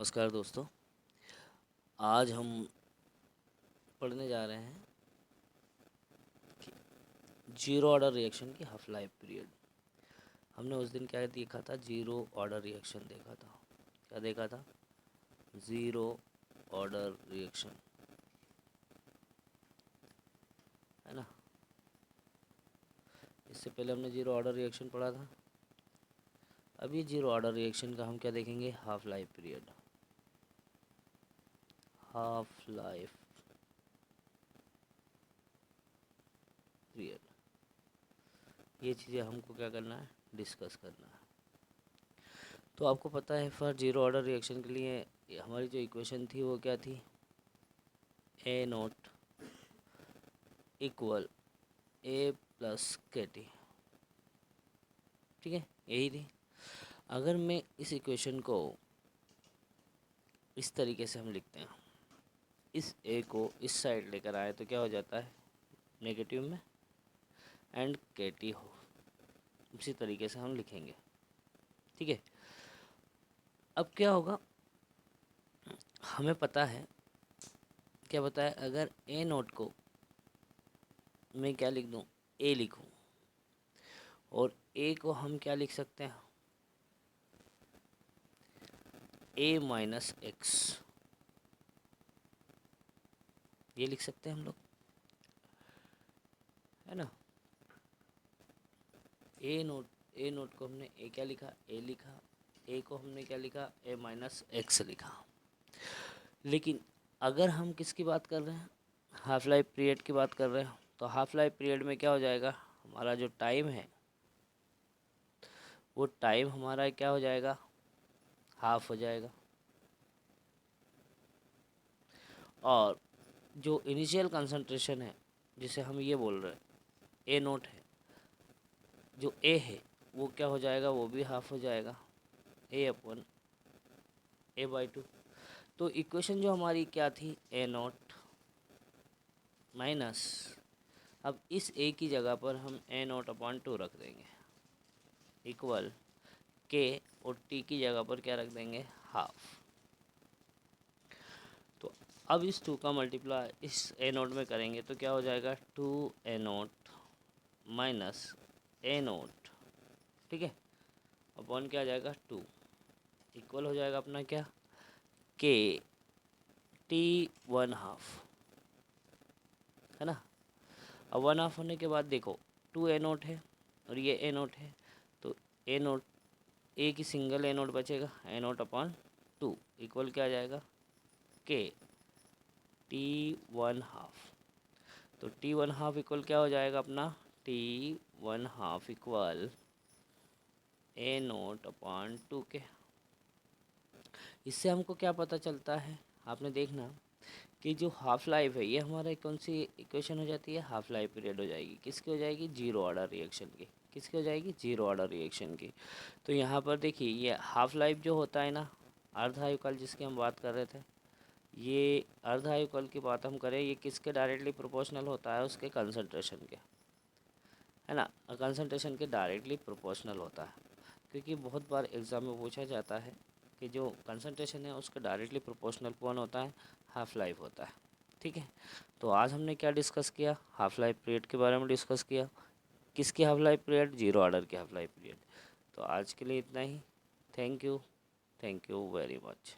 नमस्कार दोस्तों। आज हम पढ़ने जा रहे हैं कि जीरो ऑर्डर रिएक्शन की हाफ लाइफ पीरियड। हमने उस दिन क्या देखा था? जीरो ऑर्डर रिएक्शन देखा था। क्या देखा था? ज़ीरो ऑर्डर रिएक्शन, है ना। इससे पहले हमने जीरो ऑर्डर रिएक्शन पढ़ा था। अभी जीरो ऑर्डर रिएक्शन का हम क्या देखेंगे? Half life period. Half life period, ये चीज़ें हमको क्या करना है? डिस्कस करना है। तो आपको पता है फॉर जीरो ऑर्डर रिएक्शन के लिए हमारी जो इक्वेशन थी वो क्या थी? ए नोट इक्वल ए प्लस के टी। ठीक है, यही थी। अगर मैं इस इक्वेशन को इस तरीके से हम लिखते हैं, इस ए को इस साइड लेकर आए तो क्या हो जाता है? नेगेटिव में एंड के टी हो, उसी तरीके से हम लिखेंगे। ठीक है, अब क्या होगा? हमें पता है, क्या पता है? अगर ए नोट को मैं क्या लिख दूँ? ए लिखूँ, और ए को हम क्या लिख सकते हैं? ए माइनस एक्स, ये लिख सकते हैं हम लोग, है ना। ए नोट को हमने ए क्या लिखा? ए लिखा। ए को हमने क्या लिखा? ए माइनस एक्स लिखा। लेकिन अगर हम किसकी बात कर रहे हैं? हाफ लाइफ पीरियड की बात कर रहे हैं। तो हाफ लाइफ पीरियड में क्या हो जाएगा? हमारा जो टाइम है वो टाइम हमारा क्या हो जाएगा? हाफ हो जाएगा। और जो इनिशियल कंसंट्रेशन है, जिसे हम ये बोल रहे हैं ए नोट है, जो ए है वो क्या हो जाएगा? वो भी हाफ हो जाएगा, ए अपन ए बाई टू। तो इक्वेशन जो हमारी क्या थी? ए नोट माइनस, अब इस ए की जगह पर हम ए नोट अपॉन टू रख देंगे, इक्वल के, और टी की जगह पर क्या रख देंगे? हाफ। तो अब इस टू का मल्टीप्लाई इस ए नोट में करेंगे तो क्या हो जाएगा? Two a naught minus a naught, ठीक है, अपॉन क्या आ जाएगा? टू, इक्वल हो जाएगा अपना क्या? के टी वन हाफ, है ना। अब वन हाफ होने के बाद देखो, टू ए नोट है और ये ए नोट है, तो ए नोट, ए की सिंगल ए नोट बचेगा, ए नोट अपॉन टू, इक्वल क्या आ जाएगा? के टी वन हाफ। तो टी वन हाफ इक्वल क्या हो जाएगा अपना? टी वन हाफ इक्वल ए नोट अपॉन टू के। इससे हमको क्या पता चलता है? आपने देखना कि जो हाफ लाइफ है ये हमारा कौन सी इक्वेशन हो जाती है? हाफ लाइफ पीरियड हो जाएगी। किसकी हो जाएगी? जीरो ऑर्डर रिएक्शन की। किसकी हो जाएगी? जीरो ऑर्डर रिएक्शन की। तो यहाँ पर देखिए, ये हाफ लाइफ जो होता है ना, अर्धायुकाल जिसकी हम बात कर रहे थे, ये अर्धायुकाल की बात हम करें, ये किसके डायरेक्टली प्रोपोर्शनल होता है? उसके कंसंट्रेशन के, है ना। कंसंट्रेशन के डायरेक्टली प्रोपोर्शनल होता है, क्योंकि बहुत बार एग्ज़ाम में पूछा जाता है कि जो कंसंट्रेशन है उसका डायरेक्टली प्रोपोर्शनल कौन होता है? हाफ लाइफ होता है। ठीक है, तो आज हमने क्या डिस्कस किया? हाफ लाइफ पीरियड के बारे में डिस्कस किया। किसकी half life period? Zero order की हाफ लाइफ पीरियड। तो आज के लिए इतना ही। Thank you very much.